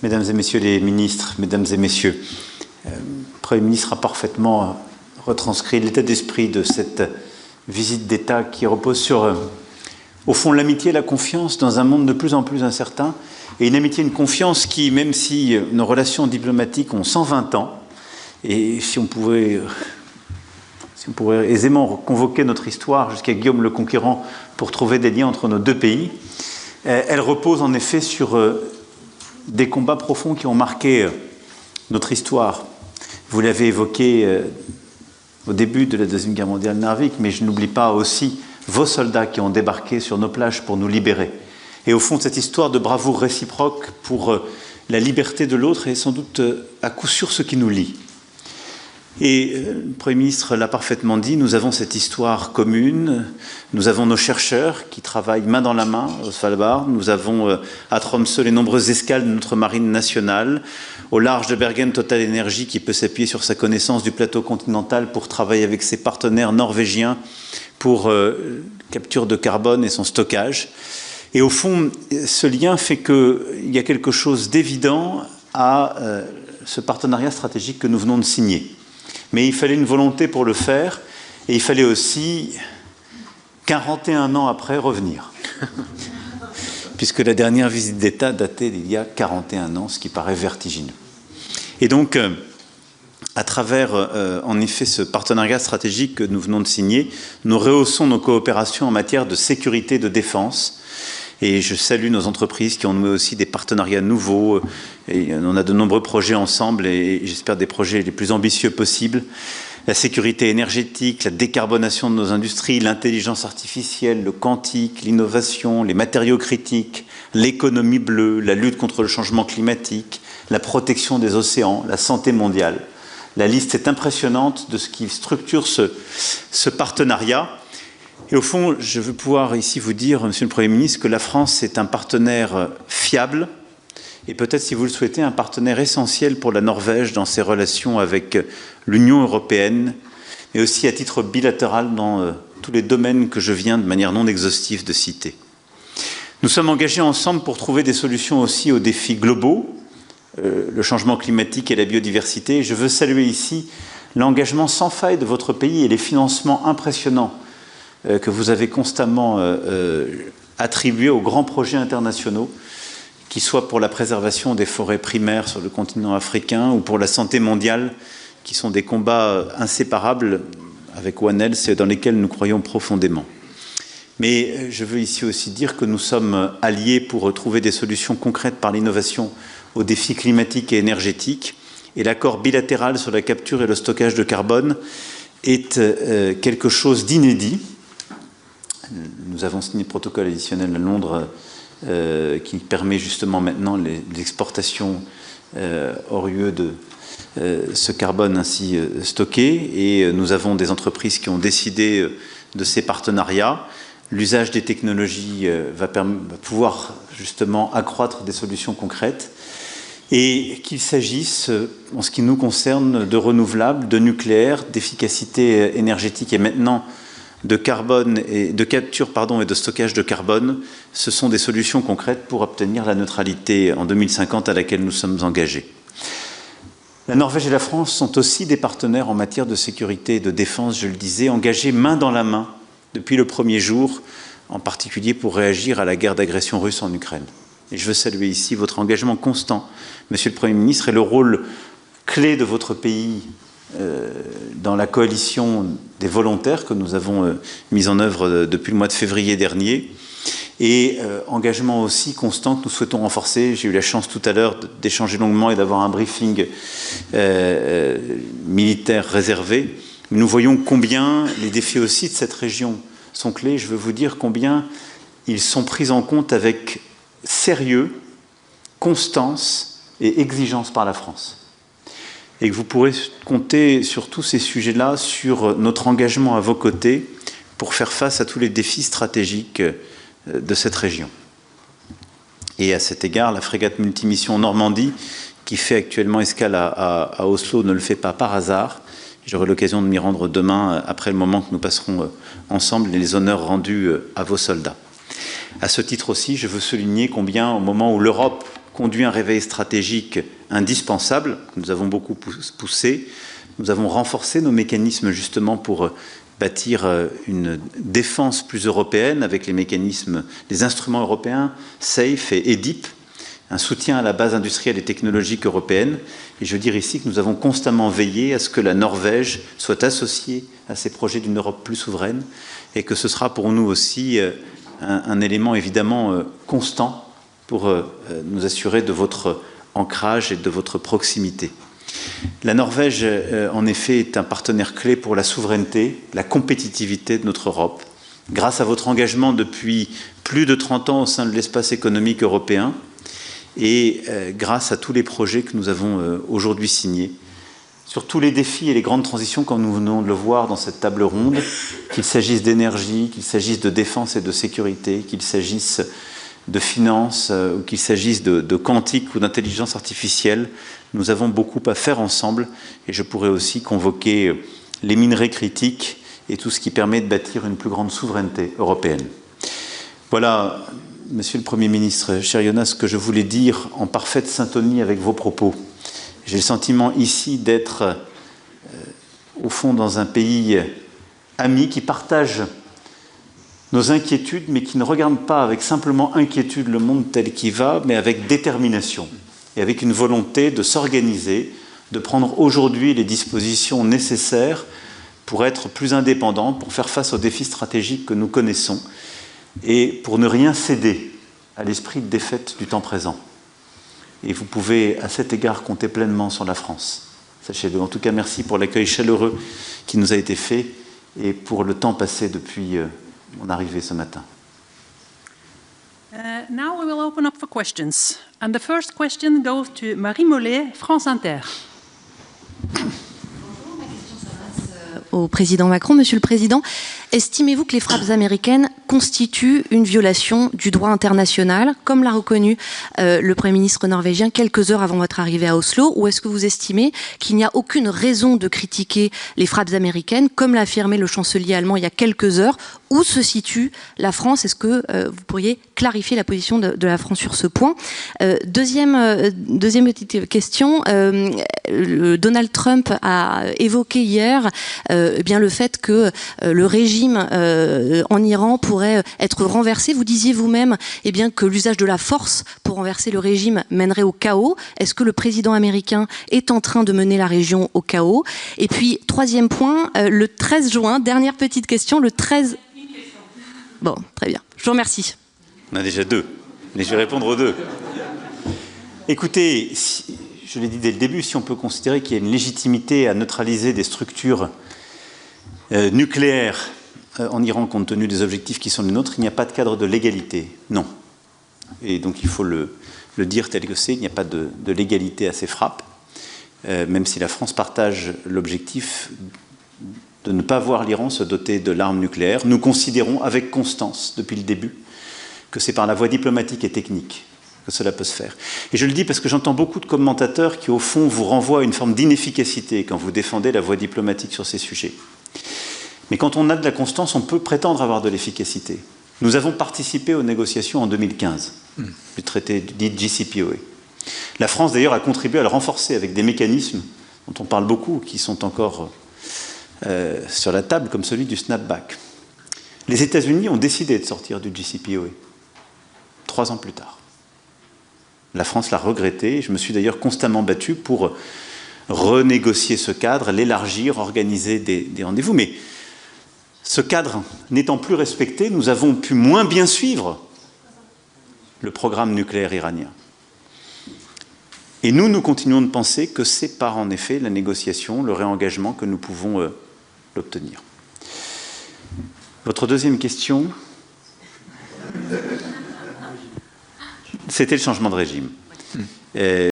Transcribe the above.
Mesdames et Messieurs les ministres, Mesdames et Messieurs, le Premier ministre a parfaitement retranscrit l'état d'esprit de cette visite d'État qui repose sur, au fond, l'amitié et la confiance dans un monde de plus en plus incertain, et une amitié et une confiance qui, même si nos relations diplomatiques ont 120 ans, et si on pourrait aisément convoquer notre histoire jusqu'à Guillaume le Conquérant pour trouver des liens entre nos deux pays, elle repose en effet sur des combats profonds qui ont marqué notre histoire. Vous l'avez évoqué au début de la Deuxième Guerre mondiale, Narvik, mais je n'oublie pas aussi vos soldats qui ont débarqué sur nos plages pour nous libérer. Et au fond, cette histoire de bravoure réciproque pour la liberté de l'autre est sans doute à coup sûr ce qui nous lie. Et le Premier ministre l'a parfaitement dit, nous avons cette histoire commune, nous avons nos chercheurs qui travaillent main dans la main au Svalbard, nous avons à Tromsø les nombreuses escales de notre marine nationale, au large de Bergen Total Energy qui peut s'appuyer sur sa connaissance du plateau continental pour travailler avec ses partenaires norvégiens pour capture de carbone et son stockage. Et au fond, ce lien fait qu'il y a quelque chose d'évident à ce partenariat stratégique que nous venons de signer. Mais il fallait une volonté pour le faire, et il fallait aussi, 41 ans après, revenir. Puisque la dernière visite d'État datait d'il y a 41 ans, ce qui paraît vertigineux. Et donc, à travers, en effet, ce partenariat stratégique que nous venons de signer, nous rehaussons nos coopérations en matière de sécurité et de défense. Et je salue nos entreprises qui ont noué aussi des partenariats nouveaux. Et on a de nombreux projets ensemble et j'espère des projets les plus ambitieux possibles. La sécurité énergétique, la décarbonation de nos industries, l'intelligence artificielle, le quantique, l'innovation, les matériaux critiques, l'économie bleue, la lutte contre le changement climatique, la protection des océans, la santé mondiale. La liste est impressionnante de ce qui structure ce partenariat. Et au fond, je veux pouvoir ici vous dire, Monsieur le Premier ministre, que la France est un partenaire fiable et peut-être, si vous le souhaitez, un partenaire essentiel pour la Norvège dans ses relations avec l'Union européenne, mais aussi à titre bilatéral dans tous les domaines que je viens de manière non exhaustive de citer. Nous sommes engagés ensemble pour trouver des solutions aussi aux défis globaux, le changement climatique et la biodiversité. Et je veux saluer ici l'engagement sans faille de votre pays et les financements impressionnants que vous avez constamment attribué aux grands projets internationaux, qu'ils soient pour la préservation des forêts primaires sur le continent africain ou pour la santé mondiale, qui sont des combats inséparables avec One Health et dans lesquels nous croyons profondément. Mais je veux ici aussi dire que nous sommes alliés pour trouver des solutions concrètes par l'innovation aux défis climatiques et énergétiques. Et l'accord bilatéral sur la capture et le stockage de carbone est quelque chose d'inédit. Nous avons signé le protocole additionnel à Londres qui permet justement maintenant l'exportation hors UE de ce carbone ainsi stocké. Et nous avons des entreprises qui ont décidé de ces partenariats. L'usage des technologies va pouvoir justement accroître des solutions concrètes. Et qu'il s'agisse, en ce qui nous concerne, de renouvelables, de nucléaire, d'efficacité énergétique et maintenant de carbone et de capture et de stockage de carbone, ce sont des solutions concrètes pour obtenir la neutralité en 2050 à laquelle nous sommes engagés. La Norvège et la France sont aussi des partenaires en matière de sécurité et de défense, je le disais, engagés main dans la main depuis le premier jour, en particulier pour réagir à la guerre d'agression russe en Ukraine. Et je veux saluer ici votre engagement constant, Monsieur le Premier ministre, et le rôle clé de votre pays dans la coalition des volontaires que nous avons mise en œuvre depuis le mois de février dernier, et engagement aussi constant que nous souhaitons renforcer. J'ai eu la chance tout à l'heure d'échanger longuement et d'avoir un briefing militaire réservé. Nous voyons combien les défis aussi de cette région sont clés. Je veux vous dire combien ils sont pris en compte avec sérieux, constance et exigence par la France. Et que vous pourrez compter sur tous ces sujets-là, sur notre engagement à vos côtés pour faire face à tous les défis stratégiques de cette région. Et à cet égard, la frégate multimission Normandie, qui fait actuellement escale à Oslo, ne le fait pas par hasard. J'aurai l'occasion de m'y rendre demain, après le moment que nous passerons ensemble, et les honneurs rendus à vos soldats. À ce titre aussi, je veux souligner combien, au moment où l'Europe conduit un réveil stratégique indispensable, que nous avons beaucoup poussé. Nous avons renforcé nos mécanismes justement pour bâtir une défense plus européenne avec les mécanismes, les instruments européens, SAFE et EDIP, un soutien à la base industrielle et technologique européenne. Et je veux dire ici que nous avons constamment veillé à ce que la Norvège soit associée à ces projets d'une Europe plus souveraine et que ce sera pour nous aussi un élément évidemment constant pour nous assurer de votre ancrage et de votre proximité. La Norvège, en effet, est un partenaire clé pour la souveraineté, la compétitivité de notre Europe. Grâce à votre engagement depuis plus de 30 ans au sein de l'espace économique européen et grâce à tous les projets que nous avons aujourd'hui signés, sur tous les défis et les grandes transitions, comme nous venons de le voir dans cette table ronde, qu'il s'agisse d'énergie, qu'il s'agisse de défense et de sécurité, qu'il s'agisse de finances, ou qu'il s'agisse de quantique ou d'intelligence artificielle, nous avons beaucoup à faire ensemble et je pourrais aussi convoquer les minerais critiques et tout ce qui permet de bâtir une plus grande souveraineté européenne. Voilà, Monsieur le Premier ministre, cher Jonas, ce que je voulais dire en parfaite syntonie avec vos propos. J'ai le sentiment ici d'être au fond dans un pays ami qui partage nos inquiétudes, mais qui ne regarde pas avec simplement inquiétude le monde tel qu'il va, mais avec détermination et avec une volonté de s'organiser, de prendre aujourd'hui les dispositions nécessaires pour être plus indépendant, pour faire face aux défis stratégiques que nous connaissons et pour ne rien céder à l'esprit de défaite du temps présent. Et vous pouvez à cet égard compter pleinement sur la France. Sachez-le. En tout cas, merci pour l'accueil chaleureux qui nous a été fait et pour le temps passé depuis mon arrivée ce matin. Now we will open up for questions. And the first question goes to Marie Mollet, France Inter. Au président Macron. Monsieur le Président, estimez-vous que les frappes américaines constituent une violation du droit international, comme l'a reconnu le Premier ministre norvégien quelques heures avant votre arrivée à Oslo, ou est-ce que vous estimez qu'il n'y a aucune raison de critiquer les frappes américaines, comme l'a affirmé le chancelier allemand il y a quelques heures? Où se situe la France? Est-ce que vous pourriez clarifier la position de la France sur ce point? Deuxième petite question, Donald Trump a évoqué hier bien le fait que le régime en Iran pourrait être renversé. Vous disiez vous-même bien que l'usage de la force pour renverser le régime mènerait au chaos. Est-ce que le président américain est en train de mener la région au chaos? Et puis, troisième point, le 13 juin, dernière petite question, le 13... Bon, très bien. Je vous remercie. On a déjà deux, mais je vais répondre aux deux. Écoutez, je l'ai dit dès le début, si on peut considérer qu'il y a une légitimité à neutraliser des structures nucléaires en Iran compte tenu des objectifs qui sont les nôtres, il n'y a pas de cadre de légalité. Non. Et donc il faut le dire tel que c'est, il n'y a pas de légalité à ces frappes, même si la France partage l'objectif de ne pas voir l'Iran se doter de l'arme nucléaire. Nous considérons avec constance, depuis le début, que c'est par la voie diplomatique et technique que cela peut se faire. Et je le dis parce que j'entends beaucoup de commentateurs qui, au fond, vous renvoient à une forme d'inefficacité quand vous défendez la voie diplomatique sur ces sujets. Mais quand on a de la constance, on peut prétendre avoir de l'efficacité. Nous avons participé aux négociations en 2015 du traité dit JCPOA. La France, d'ailleurs, a contribué à le renforcer avec des mécanismes dont on parle beaucoup, qui sont encore sur la table, comme celui du snapback. Les États-Unis ont décidé de sortir du JCPOA 3 ans plus tard. La France l'a regretté. Je me suis d'ailleurs constamment battu pour renégocier ce cadre, l'élargir, organiser des rendez-vous. Mais ce cadre n'étant plus respecté, nous avons pu moins bien suivre le programme nucléaire iranien. Et nous continuons de penser que c'est par, en effet, la négociation, le réengagement que nous pouvons l'obtenir. Votre deuxième question, c'était le changement de régime.